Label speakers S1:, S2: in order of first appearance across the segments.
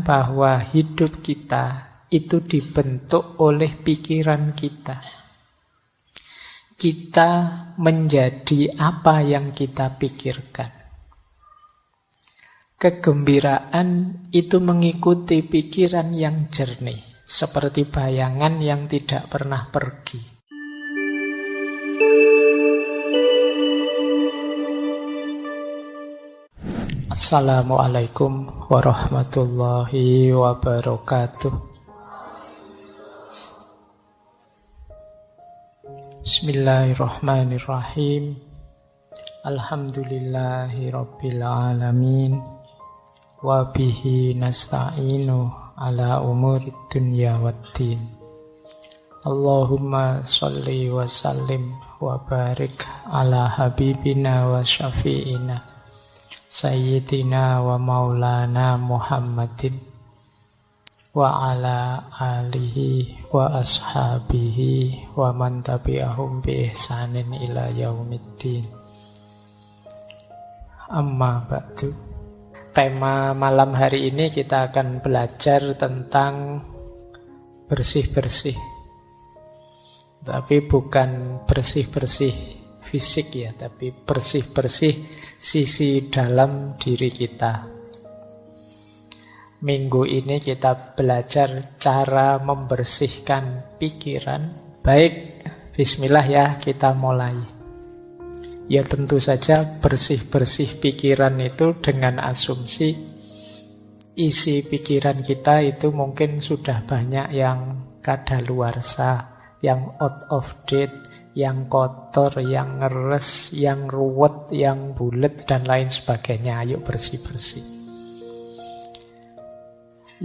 S1: bahwa hidup kita itu dibentuk oleh pikiran kita. Kita menjadi apa yang kita pikirkan. Kegembiraan itu mengikuti pikiran yang jernih, seperti bayangan yang tidak pernah pergi. Assalamualaikum warahmatullahi wabarakatuh. Bismillahirrahmanirrahim. Alhamdulillahi rabbil alamin. Wa bihi nasta'inu ala umurid dunya waddin. Allahumma sholli wa sallim wa barik ala habibina wa syafi'ina Sayyidina wa maulana Muhammadin wa ala alihi wa ashabihi wa man tabi'ahum bi ihsanin ila yaumiddin. Amma ba'du. Tema malam hari ini kita akan belajar tentang bersih-bersih. Tapi bukan bersih-bersih fisik ya, tapi bersih-bersih sisi dalam diri kita. Minggu ini kita belajar cara membersihkan pikiran. Baik, bismillah ya, kita mulai. Ya tentu saja bersih-bersih pikiran itu dengan asumsi isi pikiran kita itu mungkin sudah banyak yang kadaluarsa, yang out of date, yang kotor, yang ngeres, yang ruwet, yang bulet, dan lain sebagainya. Ayo bersih-bersih.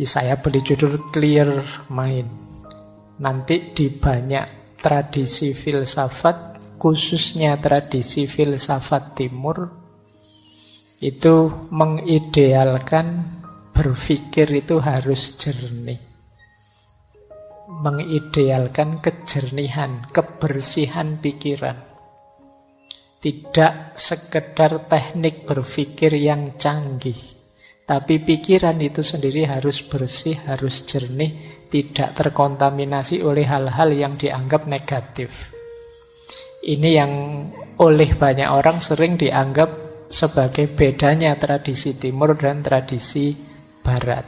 S1: Saya beri judul Clear Mind. Nanti di banyak tradisi filsafat, khususnya tradisi filsafat timur, itu mengidealkan berpikir itu harus jernih. Mengidealkan kejernihan, kebersihan pikiran. Tidak sekedar teknik berpikir yang canggih, tapi pikiran itu sendiri harus bersih, harus jernih, tidak terkontaminasi oleh hal-hal yang dianggap negatif. Ini yang oleh banyak orang sering dianggap sebagai bedanya tradisi timur dan tradisi barat.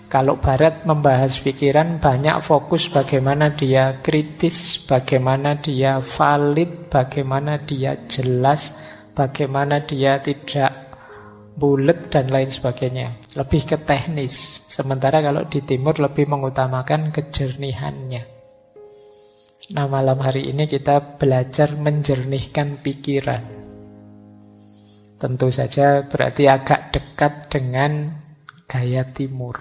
S1: Kalau barat membahas pikiran, banyak fokus bagaimana dia kritis, bagaimana dia valid, bagaimana dia jelas, bagaimana dia tidak bulet, dan lain sebagainya. Lebih ke teknis. Sementara kalau di timur lebih mengutamakan kejernihannya. Nah, malam hari ini kita belajar menjernihkan pikiran. Tentu saja berarti agak dekat dengan gaya timur.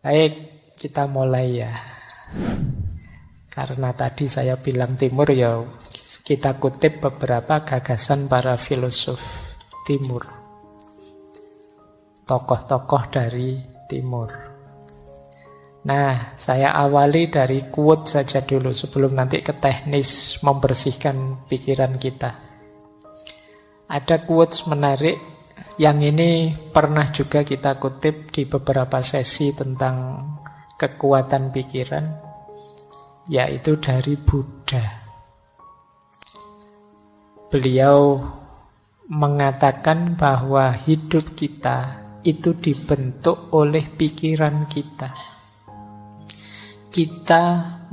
S1: Baik, kita mulai ya. Karena tadi saya bilang timur, ya kita kutip beberapa gagasan para filosof timur. Tokoh-tokoh dari timur. Nah, saya awali dari quote saja dulu sebelum nanti ke teknis membersihkan pikiran kita. Ada quotes menarik yang ini pernah juga kita kutip di beberapa sesi tentang kekuatan pikiran, yaitu dari Buddha. Beliau mengatakan bahwa hidup kita itu dibentuk oleh pikiran kita. Kita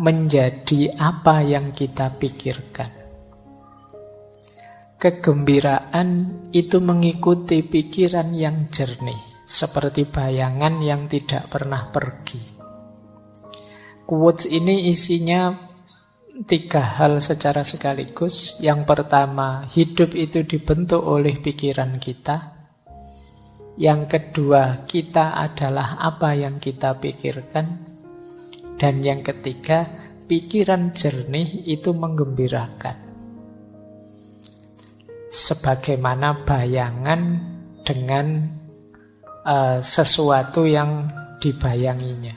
S1: menjadi apa yang kita pikirkan. Kegembiraan itu mengikuti pikiran yang jernih, seperti bayangan yang tidak pernah pergi. Quotes ini isinya 3 hal secara sekaligus. Yang pertama, hidup itu dibentuk oleh pikiran kita. Yang kedua, kita adalah apa yang kita pikirkan. Dan yang ketiga, pikiran jernih itu menggembirakan. Sebagaimana bayangan dengan sesuatu yang dibayanginya.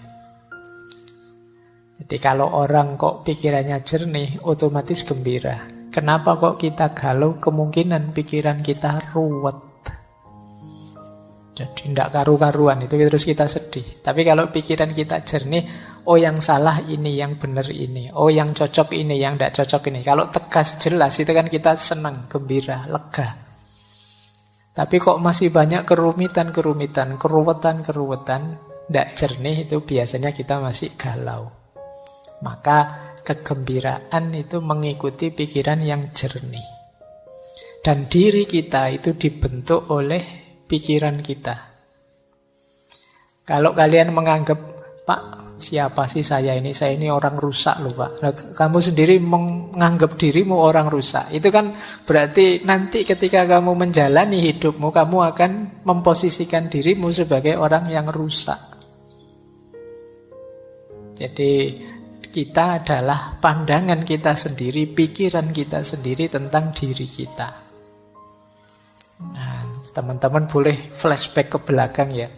S1: Jadi kalau orang kok pikirannya jernih, otomatis gembira. Kenapa kok kita galau? Kemungkinan pikiran kita ruwet. Jadi tidak karu-karuan itu terus kita sedih. Tapi kalau pikiran kita jernih, oh yang salah ini, yang benar ini, oh yang cocok ini, yang tidak cocok ini. Kalau tegas jelas itu kan kita senang, gembira, lega. Tapi kok masih banyak kerumitan-kerumitan, keruwetan-keruwetan, tidak jernih, itu biasanya kita masih galau. Maka kegembiraan itu mengikuti pikiran yang jernih. Dan diri kita itu dibentuk oleh pikiran kita. Kalau kalian menganggap, Pak, siapa sih saya ini? Saya ini orang rusak loh, Pak. Nah, kamu sendiri menganggap dirimu orang rusak. Itu kan berarti nanti ketika kamu menjalani hidupmu, kamu akan memposisikan dirimu sebagai orang yang rusak. Jadi kita adalah pandangan kita sendiri, pikiran kita sendiri tentang diri kita. Nah, teman-teman boleh flashback ke belakang ya.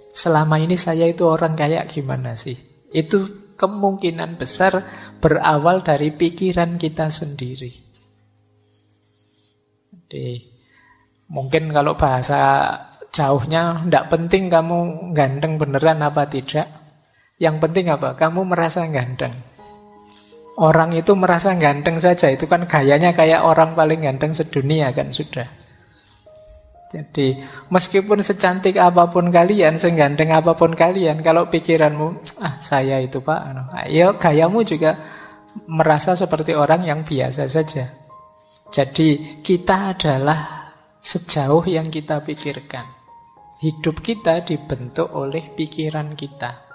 S1: Selama ini saya itu orang kayak gimana sih? Itu kemungkinan besar berawal dari pikiran kita sendiri. Jadi, mungkin kalau bahasa jauhnya, tidak penting kamu ganteng beneran apa tidak. Yang penting apa? Kamu merasa ganteng. Orang itu merasa ganteng saja, itu kan gayanya kayak orang paling ganteng sedunia kan sudah. Jadi meskipun secantik apapun kalian, seganteng apapun kalian, kalau pikiranmu, saya itu Pak, ya gayamu juga merasa seperti orang yang biasa saja. Jadi kita adalah sejauh yang kita pikirkan. Hidup kita dibentuk oleh pikiran kita.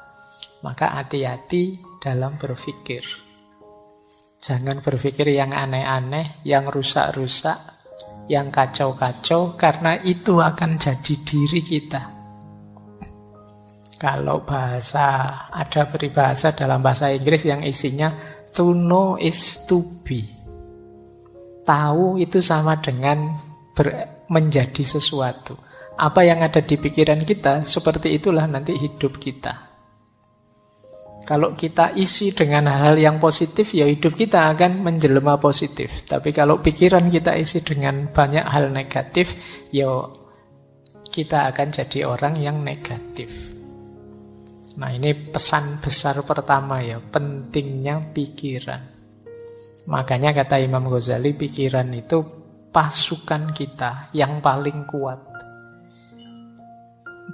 S1: Maka hati-hati dalam berpikir. Jangan berpikir yang aneh-aneh, yang rusak-rusak, yang kacau-kacau, karena itu akan jadi diri kita. Kalau ada peribahasa dalam bahasa Inggris yang isinya to know is to be. Tahu itu sama dengan menjadi sesuatu. Apa yang ada di pikiran kita, seperti itulah nanti hidup kita. Kalau kita isi dengan hal-hal yang positif, ya hidup kita akan menjelma positif. Tapi kalau pikiran kita isi dengan banyak hal negatif, ya kita akan jadi orang yang negatif. Nah, ini pesan besar pertama ya, pentingnya pikiran. Makanya kata Imam Ghazali, pikiran itu pasukan kita yang paling kuat.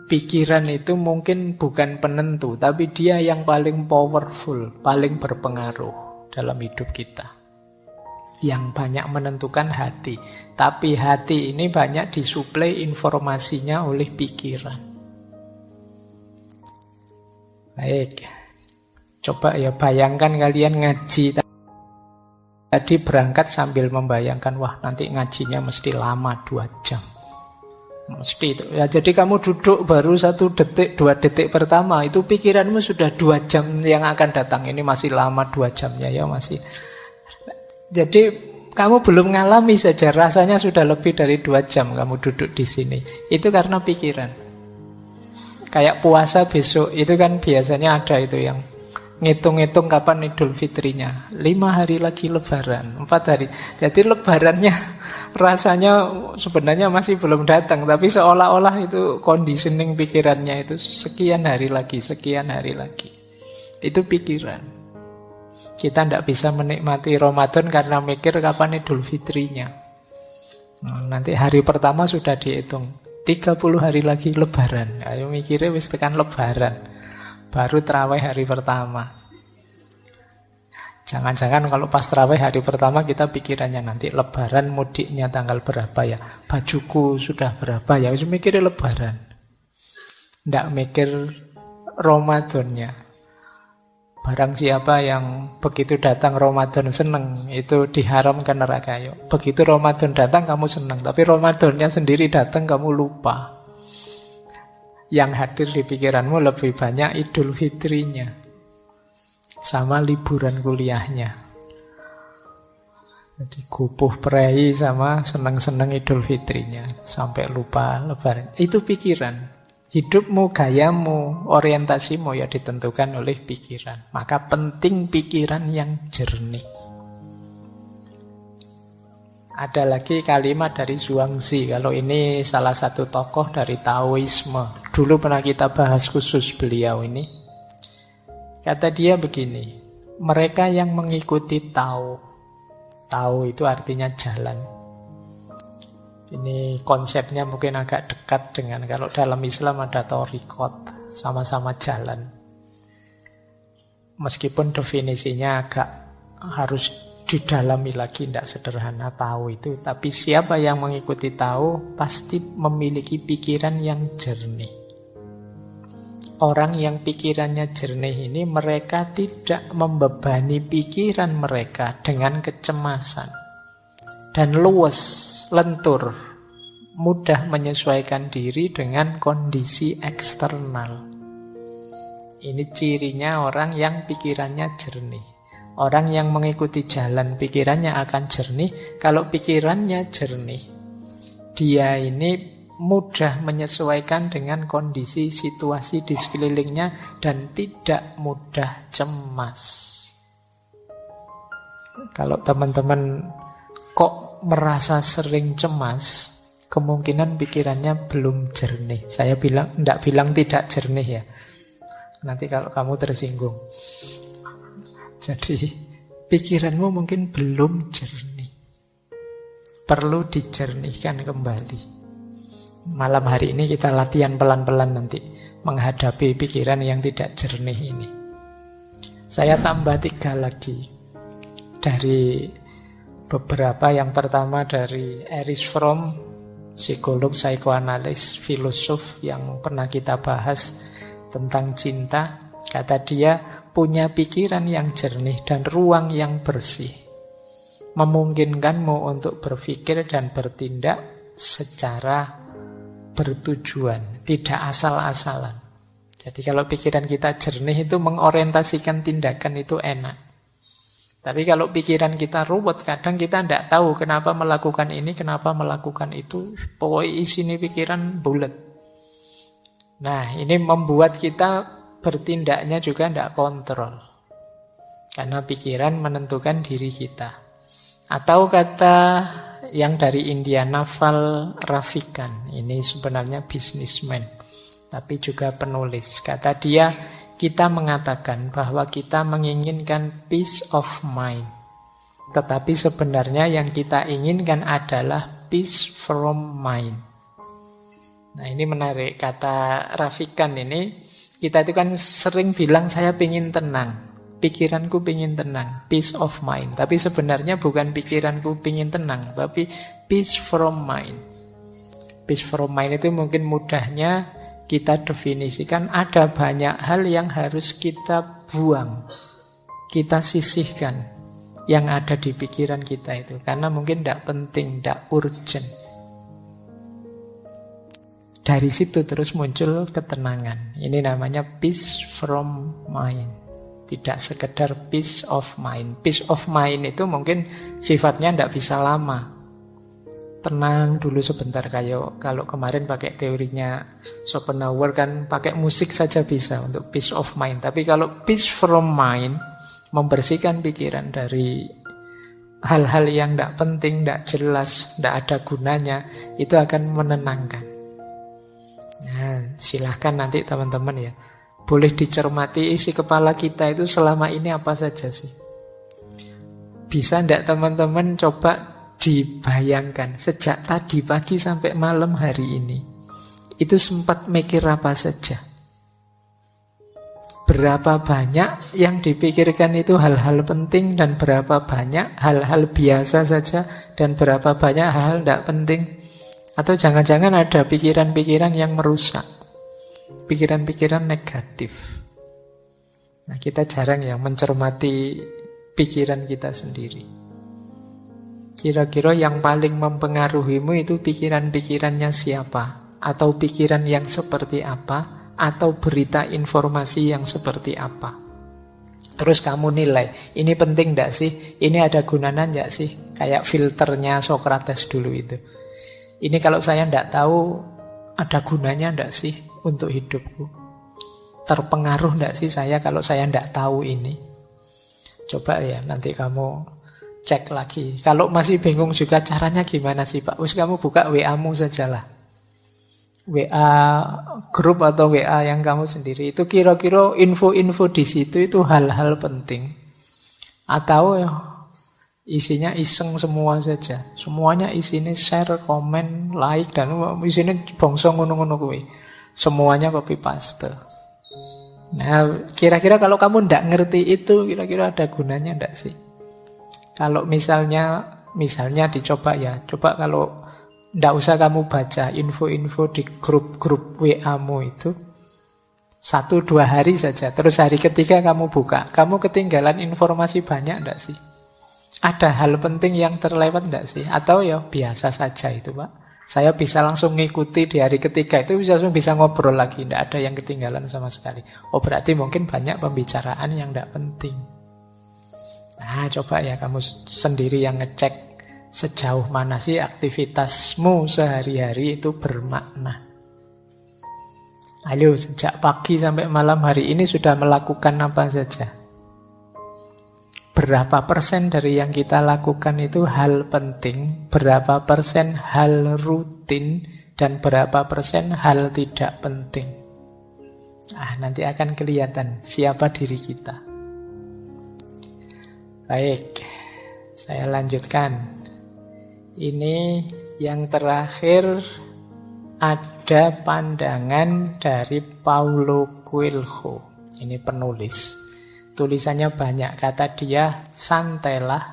S1: Pikiran itu mungkin bukan penentu, tapi dia yang paling powerful, paling berpengaruh dalam hidup kita. Yang banyak menentukan hati. Tapi hati ini banyak disuplai informasinya oleh pikiran. Baik, coba ya bayangkan kalian ngaji. Tadi berangkat sambil membayangkan, wah nanti ngajinya mesti lama 2 jam. Mesti itu. Ya, jadi kamu duduk baru 1 detik, 2 detik pertama, itu pikiranmu sudah 2 jam yang akan datang. Ini masih lama 2 jamnya ya masih. Jadi kamu belum ngalami saja, rasanya sudah lebih dari 2 jam kamu duduk di sini. Itu karena pikiran. Kayak puasa besok, itu kan biasanya ada itu yang ngitung-ngitung kapan Idul Fitrinya. 5 hari lagi Lebaran, 4 hari. Jadi Lebarannya rasanya sebenarnya masih belum datang, tapi seolah-olah itu conditioning pikirannya itu sekian hari lagi, sekian hari lagi. Itu pikiran. Kita tidak bisa menikmati Ramadan karena mikir kapan Idul Fitrinya. Nanti hari pertama sudah dihitung, 30 hari lagi Lebaran. Ayo mikirnya wis tekan Lebaran. Baru terawih hari pertama. Jangan-jangan kalau pas terawih hari pertama kita pikirannya nanti Lebaran mudiknya tanggal berapa ya, bajuku sudah berapa ya, harus mikirnya Lebaran. Nggak mikir Ramadannya. Barang siapa yang begitu datang Ramadan seneng, itu diharamkan neraka. Yuk. Begitu Ramadan datang kamu seneng, tapi Ramadannya sendiri datang kamu lupa. Yang hadir di pikiranmu lebih banyak Idul Fitrinya sama liburan kuliahnya. Jadi gupuh prei sama seneng-seneng Idul Fitrinya sampai lupa Lebaran. Itu pikiran. Hidupmu, gayamu, orientasimu ya ditentukan oleh pikiran. Maka penting pikiran yang jernih. Ada lagi kalimat dari Zhuangzi. Kalau ini salah satu tokoh dari Taoisme. Dulu pernah kita bahas khusus beliau ini. Kata dia begini, mereka yang mengikuti Tao. Tao itu artinya jalan. Ini konsepnya mungkin agak dekat dengan kalau dalam Islam ada thariqat, sama-sama jalan. Meskipun definisinya agak harus didalami lagi, tidak sederhana tahu itu. Tapi siapa yang mengikuti tahu pasti memiliki pikiran yang jernih. Orang yang pikirannya jernih ini, mereka tidak membebani pikiran mereka dengan kecemasan. Dan luwes, lentur, mudah menyesuaikan diri dengan kondisi eksternal. Ini cirinya orang yang pikirannya jernih. Orang yang mengikuti jalan pikirannya akan jernih. Kalau pikirannya jernih, dia ini mudah menyesuaikan dengan kondisi situasi di sekelilingnya dan tidak mudah cemas. Kalau teman-teman kok merasa sering cemas, kemungkinan pikirannya belum jernih. Saya tidak bilang tidak jernih ya. Nanti kalau kamu tersinggung. Jadi pikiranmu mungkin belum jernih. Perlu dijernihkan kembali. Malam hari ini kita latihan pelan-pelan nanti menghadapi pikiran yang tidak jernih ini. Saya tambah 3 lagi dari beberapa. Yang pertama dari Erich Fromm, psikolog, psikoanalis, filosof yang pernah kita bahas tentang cinta. Kata dia, punya pikiran yang jernih dan ruang yang bersih memungkinkanmu untuk berpikir dan bertindak secara bertujuan, tidak asal-asalan. Jadi kalau pikiran kita jernih itu mengorientasikan tindakan itu enak. Tapi kalau pikiran kita ruwet, kadang kita tidak tahu kenapa melakukan ini, kenapa melakukan itu. Pokoknya isinya pikiran bulat. Nah, ini membuat kita bertindaknya juga tidak kontrol. Karena pikiran menentukan diri kita. Atau kata yang dari India, Naval Ravikant. Ini sebenarnya bisnismen, tapi juga penulis. Kata dia, kita mengatakan bahwa kita menginginkan peace of mind. Tetapi sebenarnya yang kita inginkan adalah peace from mind. Nah, ini menarik. Kata Ravikant ini, kita itu kan sering bilang saya ingin tenang. Pikiranku ingin tenang. Peace of mind. Tapi sebenarnya bukan pikiranku ingin tenang. Tapi peace from mind. Peace from mind itu mungkin mudahnya kita definisikan ada banyak hal yang harus kita buang. Kita sisihkan yang ada di pikiran kita itu. Karena mungkin tidak penting, tidak urgent. Dari situ terus muncul ketenangan. Ini namanya peace from mind. Tidak sekedar peace of mind. Peace of mind itu mungkin sifatnya tidak bisa lama. Tenang dulu sebentar. Kayak kalau kemarin pakai teorinya Schopenhauer kan pakai musik saja bisa untuk peace of mind. Tapi kalau peace from mind, membersihkan pikiran dari hal-hal yang tidak penting, tidak jelas, tidak ada gunanya, itu akan menenangkan. Nah, silahkan nanti teman-teman ya, boleh dicermati isi kepala kita itu selama ini apa saja sih. Bisa tidak teman-teman coba dibayangkan sejak tadi pagi sampai malam hari ini, itu sempat mikir apa saja. Berapa banyak yang dipikirkan itu hal-hal penting dan berapa banyak hal-hal biasa saja dan berapa banyak hal-hal tidak penting. Atau jangan-jangan ada pikiran-pikiran yang merusak, pikiran-pikiran negatif. Nah, kita jarang ya mencermati pikiran kita sendiri. Kira-kira yang paling mempengaruhimu itu pikiran-pikirannya siapa? Atau pikiran yang seperti apa? Atau berita informasi yang seperti apa? Terus kamu nilai, ini penting enggak sih? Ini ada gunanya enggak sih? Kayak filternya Socrates dulu itu. Ini kalau saya tidak tahu, ada gunanya tidak sih untuk hidupku? Terpengaruh tidak sih saya kalau saya tidak tahu ini? Coba ya nanti kamu cek lagi. Kalau masih bingung juga caranya gimana sih Pak? Wis kamu buka WA-mu sajalah. WA grup atau WA yang kamu sendiri. Itu kira-kira info-info di situ itu hal-hal penting. Atau isinya iseng semua saja. Semuanya isinya share, komen, like, dan isinya bongso ngono-ngono kuwi. Semuanya copy paste. Nah, kira-kira kalau kamu ndak ngerti itu, kira-kira ada gunanya ndak sih? Kalau misalnya dicoba ya, coba kalau ndak usah kamu baca info-info di grup-grup WA-mu itu 1-2 hari saja, terus hari ketiga kamu buka, kamu ketinggalan informasi banyak ndak sih? Ada hal penting yang terlewat ndak sih? Atau ya biasa saja itu Pak? Saya bisa langsung ngikuti di hari ketiga itu langsung bisa ngobrol lagi, ndak ada yang ketinggalan sama sekali. Oh berarti mungkin banyak pembicaraan yang ndak penting. Nah, coba ya kamu sendiri yang ngecek sejauh mana sih aktivitasmu sehari-hari itu bermakna. Ayo, sejak pagi sampai malam hari ini sudah melakukan apa saja? Berapa persen dari yang kita lakukan itu hal penting, berapa persen hal rutin, dan berapa persen hal tidak penting. Nanti akan kelihatan siapa diri kita. Baik, saya lanjutkan. Ini yang terakhir ada pandangan dari Paulo Coelho. Ini penulis. Tulisannya banyak. Kata dia, santailah,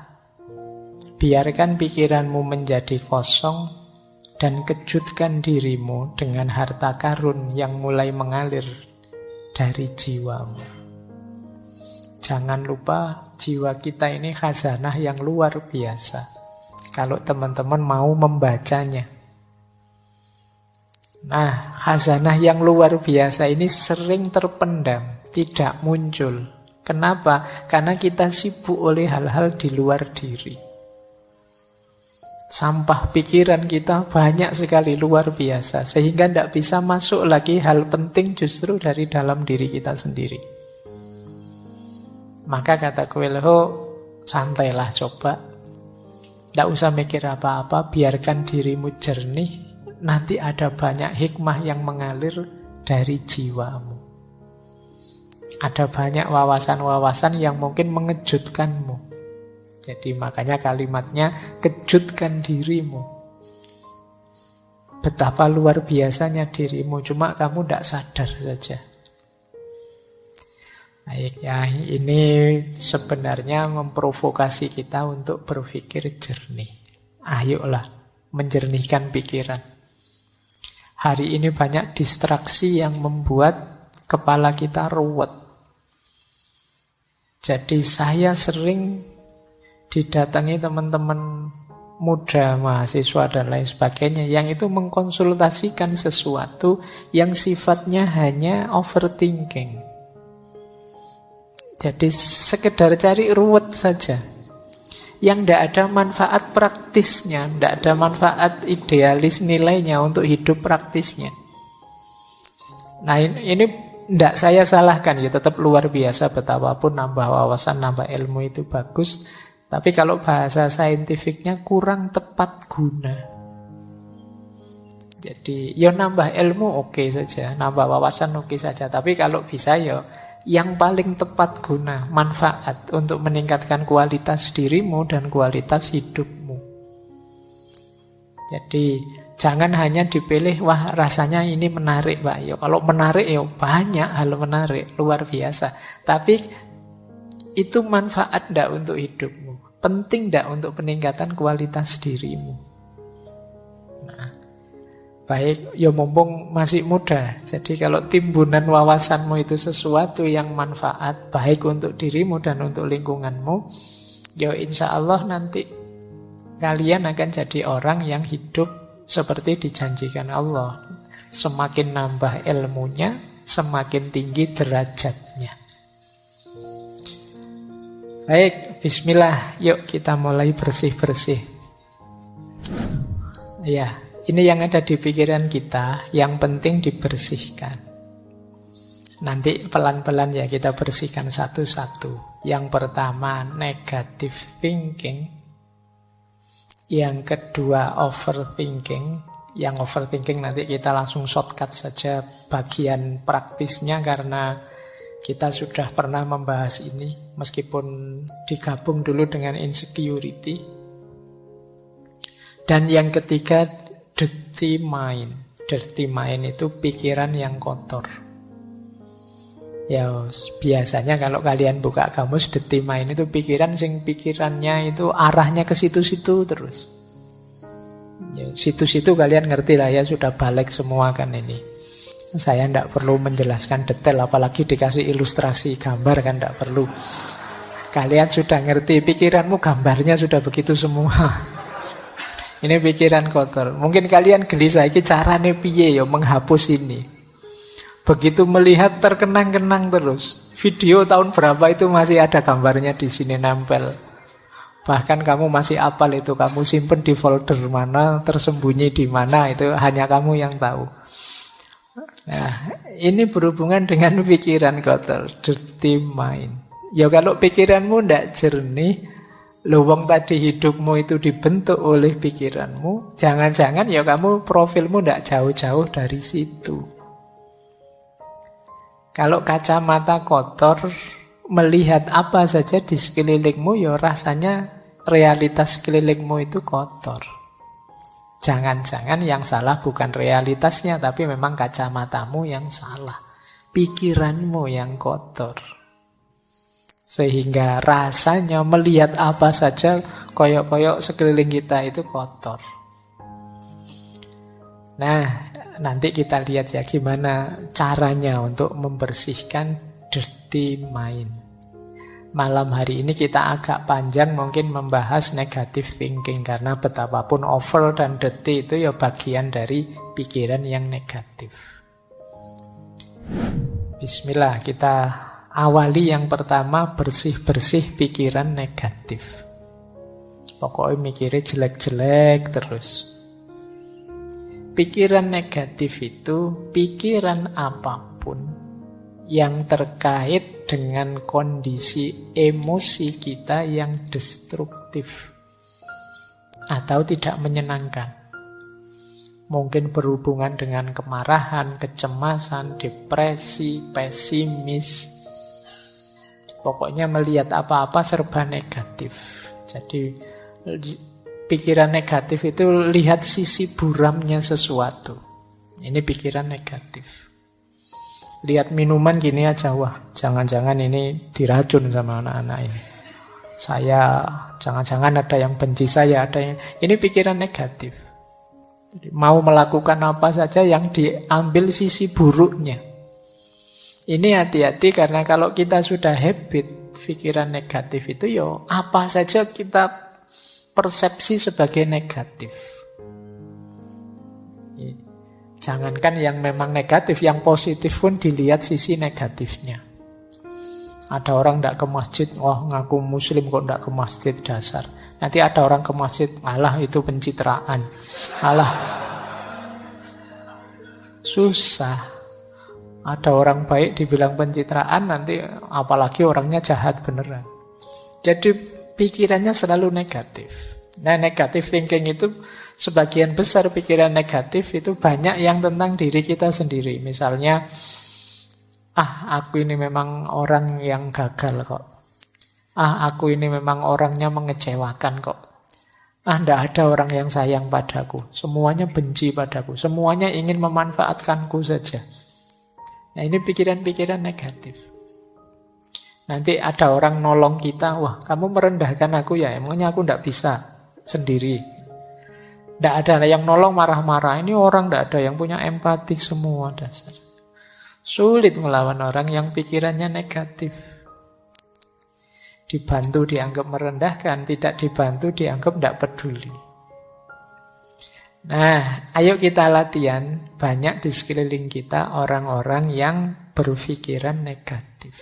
S1: biarkan pikiranmu menjadi kosong, dan kejutkan dirimu dengan harta karun yang mulai mengalir dari jiwamu. Jangan lupa, jiwa kita ini khazanah yang luar biasa. Kalau teman-teman mau membacanya. Nah, khazanah yang luar biasa ini sering terpendam, tidak muncul. Kenapa? Karena kita sibuk oleh hal-hal di luar diri. Sampah pikiran kita banyak sekali, luar biasa. Sehingga tidak bisa masuk lagi hal penting justru dari dalam diri kita sendiri. Maka kata Coelho, santailah coba. Tidak usah mikir apa-apa, biarkan dirimu jernih. Nanti ada banyak hikmah yang mengalir dari jiwamu. Ada banyak wawasan-wawasan yang mungkin mengejutkanmu. Jadi makanya kalimatnya, kejutkan dirimu. Betapa luar biasanya dirimu, cuma kamu tidak sadar saja. Baik ya, ini sebenarnya memprovokasi kita untuk berpikir jernih. Ayolah, menjernihkan pikiran. Hari ini banyak distraksi yang membuat kepala kita ruwet. Jadi saya sering didatangi teman-teman muda, mahasiswa dan lain sebagainya yang itu mengkonsultasikan sesuatu yang sifatnya hanya overthinking. Jadi sekedar cari ruwet saja. Yang tidak ada manfaat praktisnya, tidak ada manfaat idealis nilainya untuk hidup praktisnya. Nah ini tidak saya salahkan, ya tetap luar biasa betapapun nambah wawasan, nambah ilmu itu bagus. Tapi kalau bahasa saintifiknya kurang tepat guna. Jadi ya nambah ilmu oke saja, nambah wawasan oke saja. Tapi kalau bisa ya yang paling tepat guna, manfaat untuk meningkatkan kualitas dirimu dan kualitas hidupmu. Jadi jangan hanya dipilih, wah rasanya ini menarik Pak. Ya, kalau menarik ya banyak hal menarik, luar biasa. Tapi itu manfaat enggak untuk hidupmu? Penting enggak untuk peningkatan kualitas dirimu? Baik, ya mumpung masih muda. Jadi kalau timbunan wawasanmu itu sesuatu yang manfaat, baik untuk dirimu dan untuk lingkunganmu, ya insya Allah nanti kalian akan jadi orang yang hidup seperti dijanjikan Allah. Semakin nambah ilmunya, semakin tinggi derajatnya. Baik, bismillah. Yuk kita mulai bersih-bersih. Ya. Ini yang ada di pikiran kita, yang penting dibersihkan. Nanti pelan-pelan ya kita bersihkan satu-satu. Yang pertama, negative thinking. Yang kedua, overthinking. Yang overthinking nanti kita langsung shortcut saja bagian praktisnya karena kita sudah pernah membahas ini meskipun digabung dulu dengan insecurity. Dan yang ketiga, dirty mind. Dirty mind itu pikiran yang kotor. Ya, biasanya kalau kalian buka kamus, dirty mind itu pikiran sing pikirannya itu arahnya ke situ-situ terus. Ya, situ-situ kalian ngerti lah ya, sudah balik semua kan ini. Saya tidak perlu menjelaskan detail, apalagi dikasih ilustrasi gambar kan tidak perlu. Kalian sudah ngerti, pikiranmu gambarnya sudah begitu semua. Ini pikiran kotor. Mungkin kalian gelisah, ini caranya piye ya menghapus ini. Begitu melihat terkenang-kenang terus. Video tahun berapa itu masih ada gambarnya di sini nempel. Bahkan kamu masih apal itu, kamu simpen di folder mana, tersembunyi di mana, itu hanya kamu yang tahu. Nah, ini berhubungan dengan pikiran kotor, dirty mind. Ya kalau pikiranmu tidak jernih, wong tadi hidupmu itu dibentuk oleh pikiranmu, jangan-jangan ya kamu profilmu tidak jauh-jauh dari situ. Kalau kacamata kotor, melihat apa saja di sekelilingmu, ya rasanya realitas sekelilingmu itu kotor. Jangan-jangan yang salah bukan realitasnya, tapi memang kacamatamu yang salah. Pikiranmu yang kotor. Sehingga rasanya melihat apa saja, koyok-koyok sekeliling kita itu kotor. Nah, nanti kita lihat ya gimana caranya untuk membersihkan dirty mind. Malam hari ini kita agak panjang mungkin membahas negative thinking, karena betapapun over dan dirty itu ya bagian dari pikiran yang negatif. Bismillah, kita awali yang pertama, bersih-bersih pikiran negatif. Pokoknya mikirnya jelek-jelek terus. Pikiran negatif itu pikiran apapun yang terkait dengan kondisi emosi kita yang destruktif atau tidak menyenangkan. Mungkin berhubungan dengan kemarahan, kecemasan, depresi, pesimis. Pokoknya melihat apa-apa serba negatif. Jadi pikiran negatif itu lihat sisi buramnya sesuatu. Ini pikiran negatif. Lihat minuman gini aja, wah jangan-jangan ini diracun sama anak-anak ini. Saya, jangan-jangan ada yang benci saya, ada yang... Ini pikiran negatif. Jadi, mau melakukan apa saja yang diambil sisi buruknya. Ini hati-hati karena kalau kita sudah habit pikiran negatif itu, yo apa saja kita persepsi sebagai negatif. Jangankan yang memang negatif, yang positif pun dilihat sisi negatifnya. Ada orang tidak ke masjid, wah ngaku muslim kok tidak ke masjid, dasar. Nanti ada orang ke masjid, alah itu pencitraan. Alah, susah. Ada orang baik dibilang pencitraan, nanti apalagi orangnya jahat beneran. Jadi pikirannya selalu negatif. Nah, negative thinking itu sebagian besar pikiran negatif itu banyak yang tentang diri kita sendiri. Misalnya, aku ini memang orang yang gagal kok. Aku ini memang orangnya mengecewakan kok. Tidak ada orang yang sayang padaku. Semuanya benci padaku. Semuanya ingin memanfaatkanku saja. Nah, ini pikiran-pikiran negatif. Nanti ada orang nolong kita, wah kamu merendahkan aku ya, emangnya aku tidak bisa sendiri. Tidak ada yang nolong marah-marah, ini orang tidak ada yang punya empati, semua dasar. Sulit melawan orang yang pikirannya negatif. Dibantu dianggap merendahkan, tidak dibantu dianggap tidak peduli. Nah, ayo kita latihan, banyak di sekeliling kita orang-orang yang berpikiran negatif.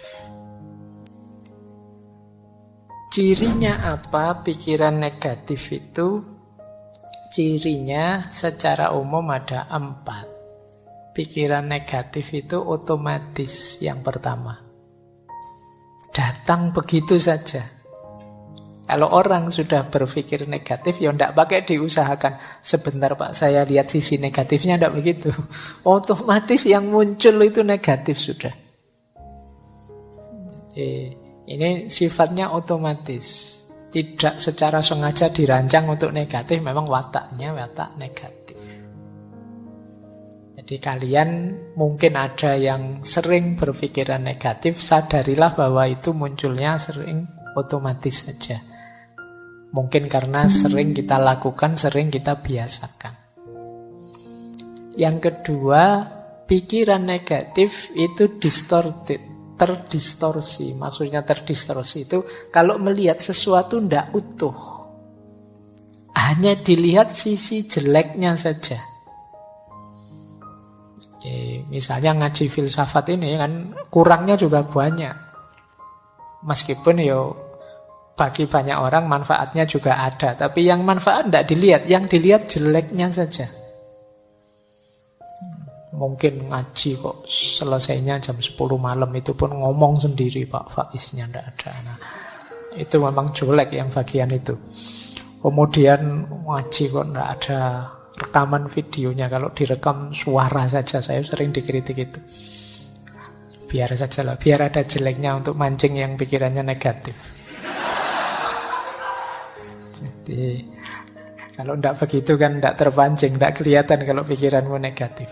S1: Cirinya apa pikiran negatif itu? Cirinya secara umum ada 4. Pikiran negatif itu otomatis yang pertama. Datang begitu saja. Kalau orang sudah berpikir negatif, ya tidak pakai diusahakan. Sebentar Pak, saya lihat sisi negatifnya, tidak begitu. Otomatis yang muncul itu negatif sudah. Ini sifatnya otomatis. Tidak secara sengaja dirancang untuk negatif, memang wataknya watak negatif. Jadi kalian mungkin ada yang sering berpikiran negatif, sadarilah bahwa itu munculnya sering otomatis saja. Mungkin karena sering kita lakukan, sering kita biasakan. Yang kedua, pikiran negatif itu distorted, terdistorsi. Maksudnya terdistorsi itu kalau melihat sesuatu tidak utuh. Hanya dilihat sisi jeleknya saja. Jadi, misalnya ngaji filsafat ini kan kurangnya juga banyak. Meskipun bagi banyak orang manfaatnya juga ada. Tapi yang manfaat tidak dilihat. Yang dilihat jeleknya saja. Mungkin ngaji kok selesainya jam 10 malam. Itu pun ngomong sendiri Pak Faiznya tidak ada. Nah, itu memang jelek yang bagian itu. Kemudian ngaji kok tidak ada rekaman videonya. Kalau direkam suara saja. Saya sering dikritik itu. Biar saja lah. Biar ada jeleknya untuk mancing yang pikirannya negatif. Jadi, kalau tidak begitu kan tidak terpancing, tidak kelihatan kalau pikiranmu negatif.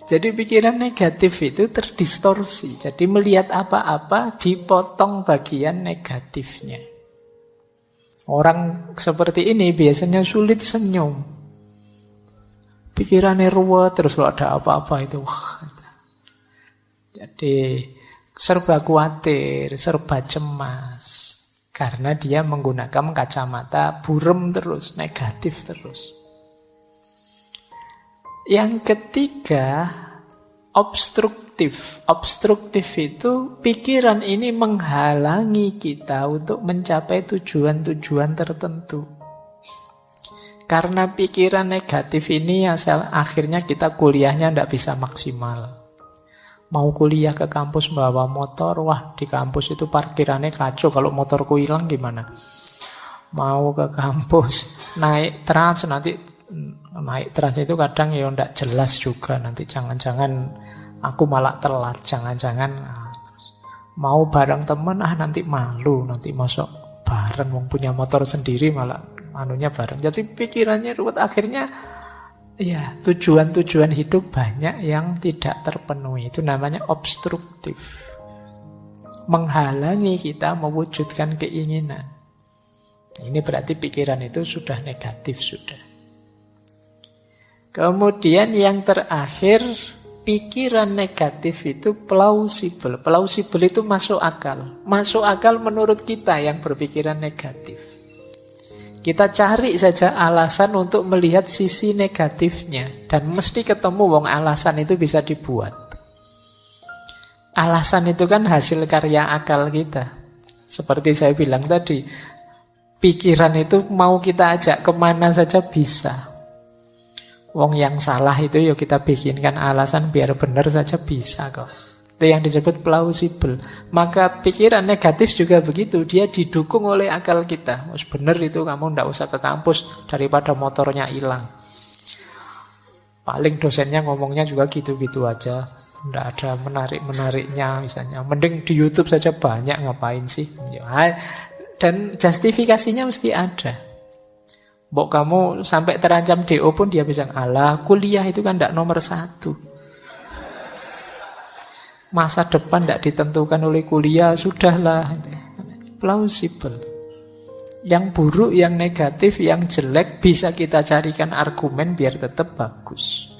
S1: Jadi pikiran negatif itu terdistorsi. Jadi melihat apa-apa dipotong bagian negatifnya. Orang seperti ini biasanya sulit senyum. Pikirannya ruwet, terus kalau ada apa-apa itu. Jadi serba khawatir, serba cemas. Karena dia menggunakan kacamata buram terus, negatif terus. Yang ketiga, obstruktif. Obstruktif itu pikiran ini menghalangi kita untuk mencapai tujuan-tujuan tertentu. Karena pikiran negatif ini akhirnya kita kuliahnya tidak bisa maksimal. Mau kuliah ke kampus bawa motor, wah di kampus itu parkirannya kacau, kalau motorku hilang gimana? Mau ke kampus, naik trans, nanti naik trans itu kadang ya tidak jelas juga, nanti jangan-jangan aku malah telat, jangan-jangan mau bareng teman, nanti malu, nanti masuk bareng, mau punya motor sendiri malah anunya bareng. Jadi pikirannya ruwet, akhirnya ya, tujuan-tujuan hidup banyak yang tidak terpenuhi. Itu namanya obstruktif. Menghalangi kita mewujudkan keinginan. Ini berarti pikiran itu sudah negatif sudah. Kemudian yang terakhir, pikiran negatif itu plausible. Plausible itu masuk akal. Masuk akal menurut kita yang berpikiran negatif. Kita cari saja alasan untuk melihat sisi negatifnya. Dan mesti ketemu wong alasan itu bisa dibuat. Alasan itu kan hasil karya akal kita. Seperti saya bilang tadi, pikiran itu mau kita ajak kemana saja bisa. Wong yang salah itu ya kita bikinkan alasan biar benar saja bisa kok. Itu yang disebut plausible. Maka pikiran negatif juga begitu. Dia didukung oleh akal kita. Benar itu, kamu tidak usah ke kampus daripada motornya hilang. Paling dosennya ngomongnya juga gitu-gitu aja. Tidak ada menarik-menariknya misalnya. Mending di YouTube saja banyak, ngapain sih? Dan justifikasinya mesti ada. Mbok kamu sampai terancam DO pun dia bisa, alah kuliah itu kan tidak nomor 1. Masa depan tidak ditentukan oleh kuliah, sudahlah. Plausible. Yang buruk, yang negatif, yang jelek bisa kita carikan argumen biar tetap bagus.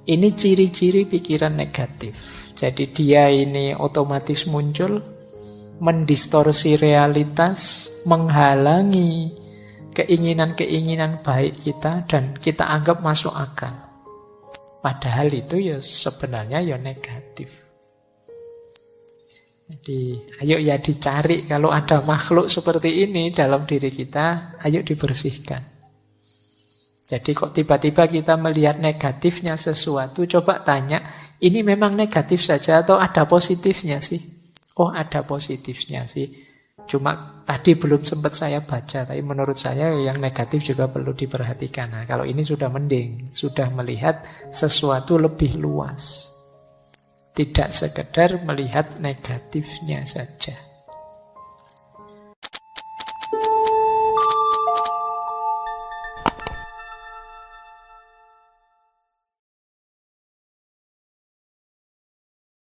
S1: Ini ciri-ciri pikiran negatif. Jadi dia ini otomatis muncul, mendistorsi realitas, menghalangi keinginan-keinginan baik kita, dan kita anggap masuk akal. Padahal itu ya sebenarnya ya negatif. Jadi ayo ya dicari, kalau ada makhluk seperti ini dalam diri kita, ayo dibersihkan. Jadi kok tiba-tiba kita melihat negatifnya sesuatu, coba tanya, ini memang negatif saja atau ada positifnya sih? Oh ada positifnya sih. Cuma tadi belum sempat saya baca, tapi menurut saya yang negatif juga perlu diperhatikan. Nah, kalau ini sudah mending, sudah melihat sesuatu lebih luas. Tidak sekedar melihat negatifnya saja.